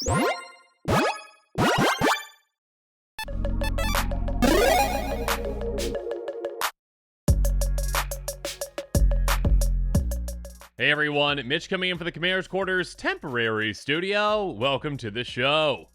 Hey everyone, Mitch coming in for the Commander's Quarters temporary studio. Welcome to the show.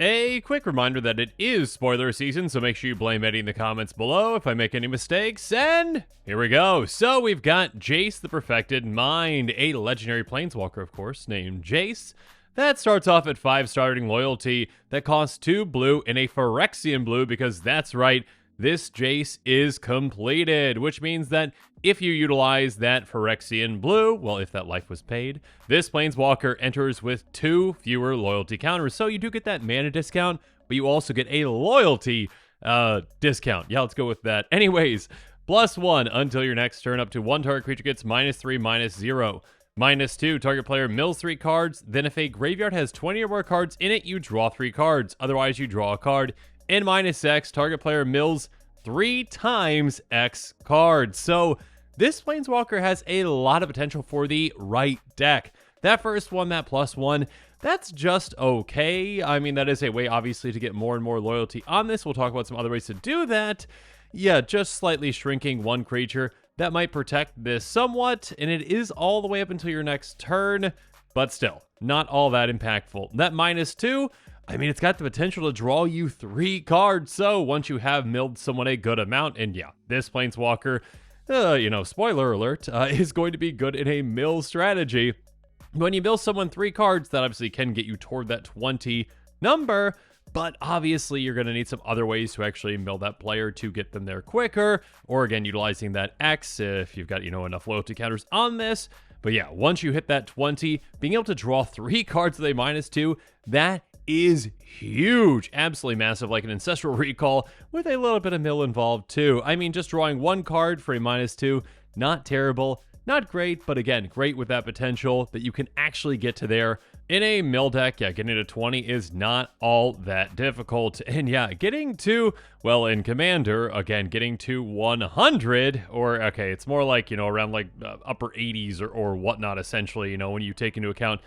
A quick reminder that it is spoiler season, so make sure you blame Eddie in the comments below if I make any mistakes, and here we go. So we've got Jace the Perfected Mind, a legendary planeswalker, of course, named Jace. That starts off at 5 starting loyalty, that costs 2 blue and a Phyrexian blue, because that's right, this Jace is completed, which means that if you utilize that Phyrexian blue, well, if that life was paid, this planeswalker enters with 2 fewer loyalty counters. So you do get that mana discount, but you also get a loyalty discount. Yeah, let's go with that. Anyways, +1 until your next turn, up to 1 target creature gets -3, -0. -2, target player mills 3 cards, then if a graveyard has 20 or more cards in it, you draw 3 cards. Otherwise, you draw a card. And -X, target player mills 3 times X cards. So this planeswalker has a lot of potential for the right deck. That first one, that +1, that's just okay. I mean, that is a way, obviously, to get more and more loyalty on this. We'll talk about some other ways to do that. Yeah, just slightly shrinking 1 creature. That might protect this somewhat, and it is all the way up until your next turn, but still, not all that impactful. That -2, I mean, it's got the potential to draw you 3 cards, so once you have milled someone a good amount, and yeah, this planeswalker, spoiler alert, is going to be good in a mill strategy. When you mill someone 3 cards, that obviously can get you toward that 20 number, but obviously you're going to need some other ways to actually mill that player to get them there quicker, or again, utilizing that X if you've got, enough loyalty counters on this. But yeah, once you hit that 20, being able to draw 3 cards with a -2, that is huge. Absolutely massive, like an Ancestral Recall with a little bit of mill involved too. I mean, just drawing 1 card for a -2, not terrible, not great, but again, great with that potential that you can actually get to there. In a mill deck, yeah, getting to 20 is not all that difficult. And yeah, getting to, well, in Commander, again, getting to 100, or, okay, it's more like, around like upper 80s or whatnot, essentially, when you take into account,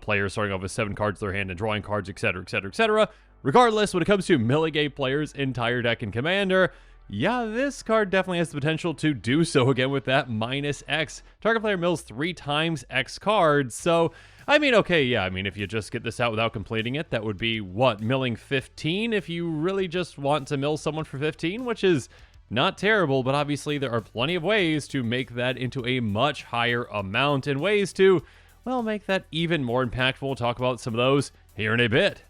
players starting off with 7 cards in their hand and drawing cards, etc., etc., etc. Regardless, when it comes to milling a player's entire deck in Commander, yeah, this card definitely has the potential to do so again with that -X. Target player mills 3 times X cards, so I mean, okay, yeah, I mean, if you just get this out without completing it, that would be, what, milling 15 if you really just want to mill someone for 15, which is not terrible, but obviously there are plenty of ways to make that into a much higher amount and ways to, well, make that even more impactful. We'll talk about some of those here in a bit.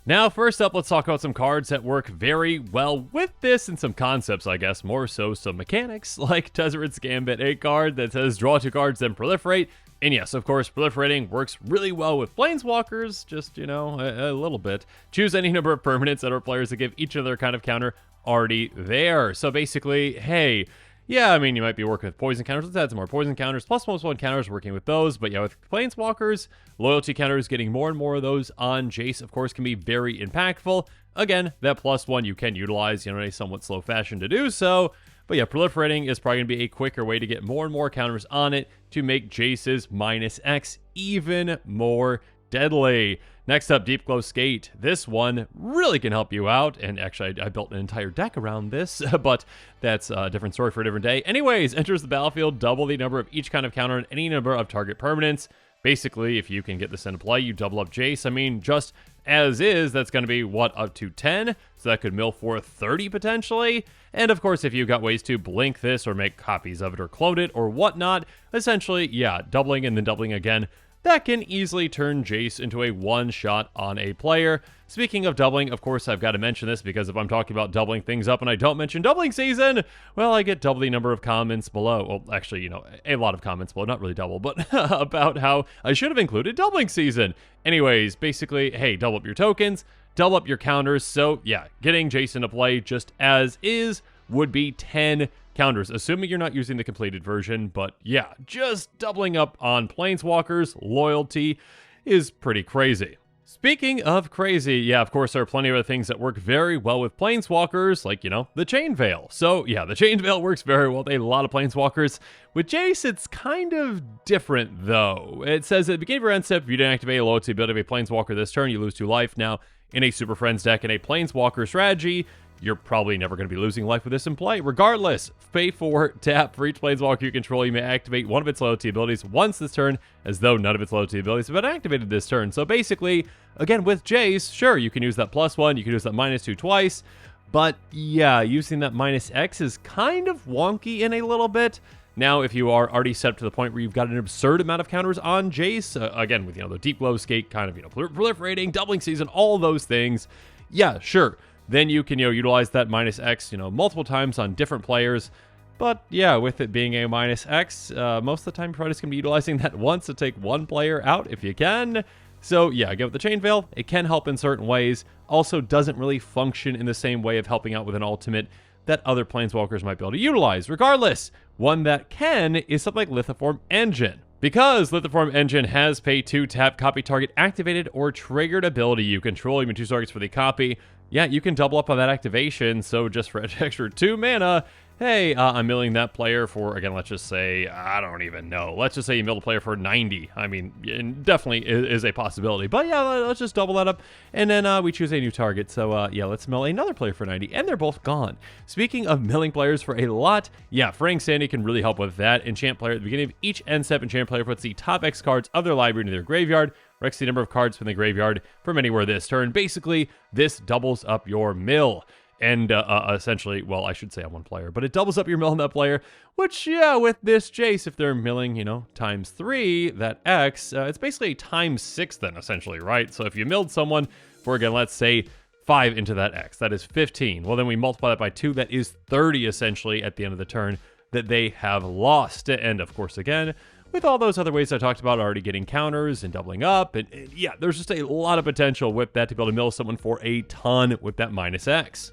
Now, first up, let's talk about some cards that work very well with this and some concepts, I guess, more so some mechanics, like Tezzeret's Gambit, a card that says draw 2 cards, then proliferate. And yes, of course, proliferating works really well with planeswalkers, just, a little bit. Choose any number of permanents that are players that give each other kind of counter already there. So basically, hey, yeah, I mean, you might be working with poison counters. Let's add some more poison counters, +1/+1 counters, working with those. But yeah, with planeswalkers, loyalty counters, getting more and more of those on Jace, of course, can be very impactful. Again, that +1 you can utilize, in a somewhat slow fashion to do so. But yeah, proliferating is probably going to be a quicker way to get more and more counters on it to make Jace's -X even more deadly. Next up, Deep Glow Skate. This one really can help you out, and actually I built an entire deck around this, but that's a different story for a different day. Anyways, enters the battlefield, double the number of each kind of counter on any number of target permanents. Basically, if you can get this into play, you double up Jace. I mean, just as is, that's going to be, what, up to 10? So that could mill for 30 potentially. And of course, if you've got ways to blink this or make copies of it or clone it or whatnot, essentially, yeah, doubling and then doubling again, that can easily turn Jace into a one-shot on a player. Speaking of doubling, of course, I've got to mention this because if I'm talking about doubling things up and I don't mention doubling season, well, I get double the number of comments below. Well, actually, a lot of comments below, not really double, but about how I should have included doubling season. Anyways, basically, hey, double up your tokens, double up your counters. So yeah, getting Jace into play just as is would be 10 counters, assuming you're not using the completed version. But yeah, just doubling up on planeswalkers, loyalty is pretty crazy. Speaking of crazy, yeah, of course, there are plenty of other things that work very well with Planeswalkers, like, the Chain Veil. So, yeah, the Chain Veil works very well with a lot of Planeswalkers. With Jace, it's kind of different, though. It says at the beginning of your end step, if you didn't activate a loyalty ability of a Planeswalker this turn, you lose 2 life. Now, in a Super Friends deck and a Planeswalker strategy, you're probably never going to be losing life with this in play. Regardless, pay 4, tap for each Planeswalker you control. You may activate one of its loyalty abilities once this turn, as though none of its loyalty abilities have been activated this turn. So basically, again, with Jace, sure, you can use that +1, you can use that -2 twice, but yeah, using that -X is kind of wonky in a little bit. Now, if you are already set up to the point where you've got an absurd amount of counters on Jace, again, with, the Deep Glow Skate kind of, proliferating, doubling season, all those things, yeah, sure. Then you can, utilize that -X, multiple times on different players. But yeah, with it being a -X, most of the time you're probably just going to be utilizing that once to take one player out if you can. So yeah, again, with the Chain Veil, it can help in certain ways. Also doesn't really function in the same way of helping out with an ultimate that other Planeswalkers might be able to utilize. Regardless, one that can is something like Lithiform Engine. Because Lithiform Engine has pay 2, tap, copy target activated or triggered ability you control, even 2 targets for the copy. Yeah, you can double up on that activation, so just for an extra 2 mana, hey, I'm milling that player for, again, let's just say, I don't even know. Let's just say you mill the player for 90. I mean, it definitely is a possibility. But yeah, let's just double that up, and then we choose a new target. So yeah, let's mill another player for 90, and they're both gone. Speaking of milling players for a lot, yeah, Phyrexia can really help with that. Enchant player at the beginning of each end step, enchant player puts the top X cards of their library into their graveyard. Rex the number of cards from the graveyard from anywhere this turn. Basically, this doubles up your mill. And essentially, well, I should say on one player, but it doubles up your mill on that player, which, yeah, with this Jace, if they're milling, times 3, that X, it's basically a times 6 then, essentially, right? So if you milled someone for, again, let's say 5 into that X, that is 15. Well, then we multiply that by 2, that is 30, essentially, at the end of the turn that they have lost. And, of course, again, with all those other ways I talked about, already getting counters and doubling up, and yeah, there's just a lot of potential with that to be able to mill someone for a ton with that -X.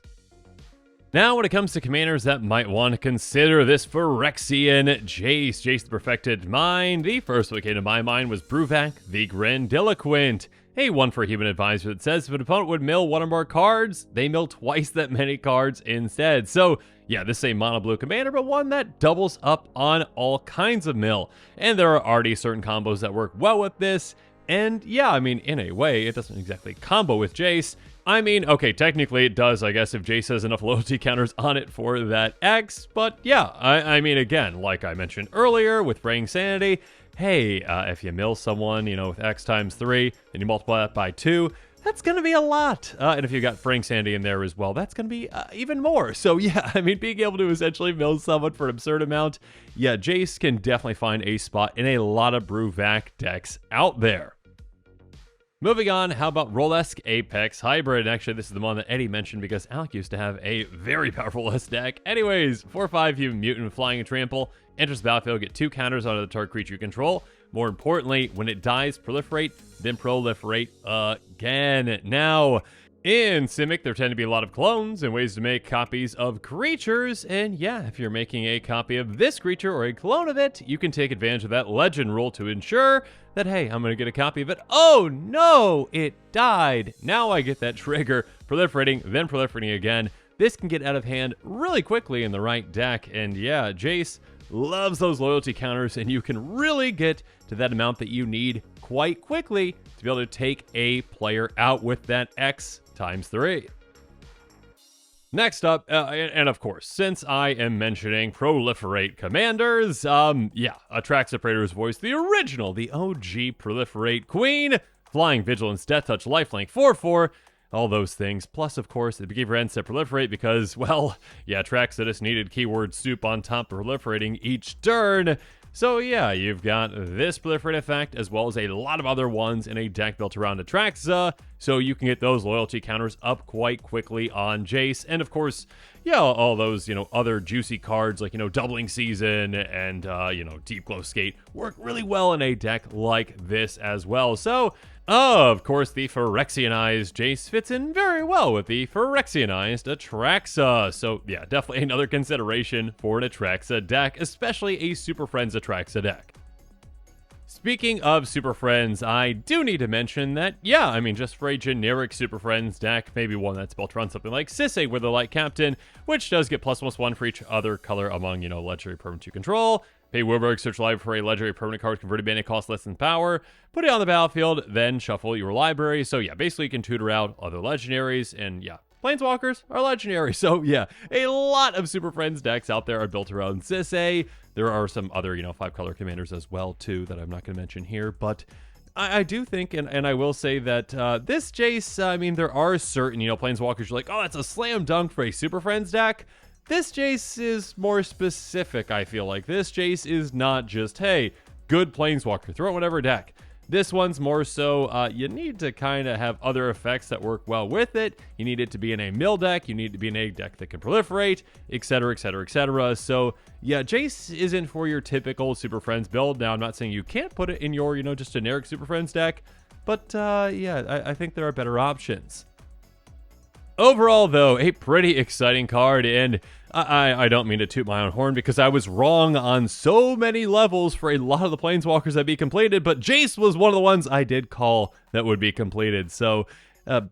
Now, when it comes to commanders that might want to consider this Phyrexian Jace the Perfected Mind, the first one that came to my mind was Bruvak the Grandiloquent, a 1 for human advisor that says if an opponent would mill 1 or more cards, they mill twice that many cards instead. So, yeah, this is a mono blue commander, but one that doubles up on all kinds of mill. And there are already certain combos that work well with this. And yeah, I mean, in a way, it doesn't exactly combo with Jace. I mean, okay, technically it does, I guess, if Jace has enough loyalty counters on it for that X. But yeah, I mean, again, like I mentioned earlier with Fraying Sanity, hey, if you mill someone, with X times 3, then you multiply that by 2, that's going to be a lot. And if you got Fraying Sanity in there as well, that's going to be even more. So yeah, I mean, being able to essentially mill someone for an absurd amount, yeah, Jace can definitely find a spot in a lot of Bruvak decks out there. Moving on, how about Rolesque Apex Hybrid? Actually, this is the one that Eddie mentioned because Alec used to have a very powerful Rolesque deck. Anyways, 4/5 human mutant, flying and trample, enters the battlefield, get 2 counters onto the target creature you control. More importantly, when it dies, proliferate, then proliferate again. Now, in Simic, there tend to be a lot of clones and ways to make copies of creatures, and yeah, if you're making a copy of this creature or a clone of it, you can take advantage of that legend rule to ensure that, hey, I'm going to get a copy of it. Oh no, it died. Now I get that trigger, proliferating, then proliferating again. This can get out of hand really quickly in the right deck, and yeah, Jace loves those loyalty counters, and you can really get to that amount that you need quite quickly to be able to take a player out with that X times 3. Next up, and of course, since I am mentioning proliferate commanders, yeah, Atraxa Praetor's Voice, the original, the OG proliferate queen, flying, vigilance, death touch, lifelink, 4/4, all those things. Plus, of course, it gave her ends to proliferate because, well, yeah, Atraxa just needed keyword soup on top of proliferating each turn. So yeah, you've got this proliferate effect as well as a lot of other ones in a deck built around Atraxa, so you can get those loyalty counters up quite quickly on Jace. And of course, yeah, all those, other juicy cards like, Doubling Season and, Deep Glow Skate work really well in a deck like this as well. So, of course, the Phyrexianized Jace fits in very well with the Phyrexianized Atraxa. So, yeah, definitely another consideration for an Atraxa deck, especially a Super Friends Atraxa deck. Speaking of Super Friends, I do need to mention that, yeah, I mean, just for a generic Super Friends deck, maybe one that's built around something like Sisay with the Light Captain, which does get +1/+1 for each other color among, legendary permanent you control. Pay Wilberg, search live for a legendary permanent card, converted mana cost less than power, put it on the battlefield, then shuffle your library. So yeah, basically you can tutor out other legendaries, and yeah, Planeswalkers are legendary. So yeah, a lot of Super Friends decks out there are built around Sisay. There are some other, 5-color commanders as well, too, that I'm not going to mention here. But I do think, and I will say that this Jace, I mean, there are certain, Planeswalkers you're like, oh, that's a slam dunk for a Super Friends deck. This Jace is more specific, I feel like. This Jace is not just, hey, good Planeswalker, throw it in whatever deck. This one's more so, you need to kind of have other effects that work well with it. You need it to be in a mill deck. You need it to be in a deck that can proliferate, etc., etc., etc. So, yeah, Jace isn't for your typical Super Friends build. Now, I'm not saying you can't put it in your, just generic Super Friends deck. But, yeah, I think there are better options. Overall, though, a pretty exciting card, and I don't mean to toot my own horn because I was wrong on so many levels for a lot of the Planeswalkers that be completed, but Jace was one of the ones I did call that would be completed, so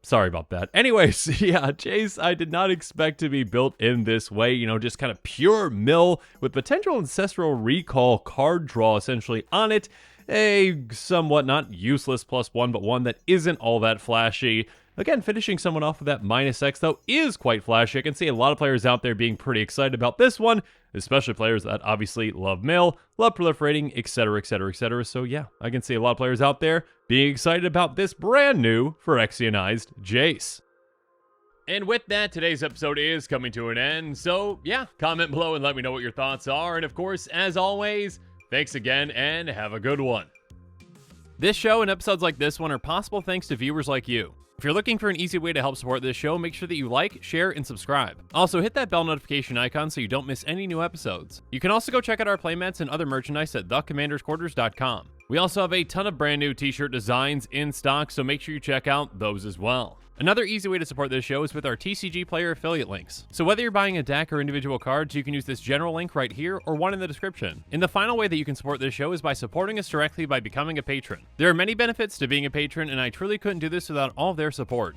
sorry about that. Anyways, yeah, Jace, I did not expect to be built in this way, just kind of pure mill with potential Ancestral Recall card draw essentially on it. A somewhat not useless +1, but one that isn't all that flashy. Again, finishing someone off with that -X, though, is quite flashy. I can see a lot of players out there being pretty excited about this one, especially players that obviously love mill, love proliferating, etc., etc., etc. So yeah, I can see a lot of players out there being excited about this brand new Phyrexianized Jace. And with that, today's episode is coming to an end. So yeah, comment below and let me know what your thoughts are. And of course, as always, thanks again and have a good one. This show and episodes like this one are possible thanks to viewers like you. If you're looking for an easy way to help support this show, make sure that you like, share, and subscribe. Also, hit that bell notification icon so you don't miss any new episodes. You can also go check out our playmats and other merchandise at thecommandersquarters.com. We also have a ton of brand new t-shirt designs in stock, so make sure you check out those as well. Another easy way to support this show is with our TCG Player affiliate links. So whether you're buying a deck or individual cards, you can use this general link right here or one in the description. And the final way that you can support this show is by supporting us directly by becoming a patron. There are many benefits to being a patron, and I truly couldn't do this without all of their support.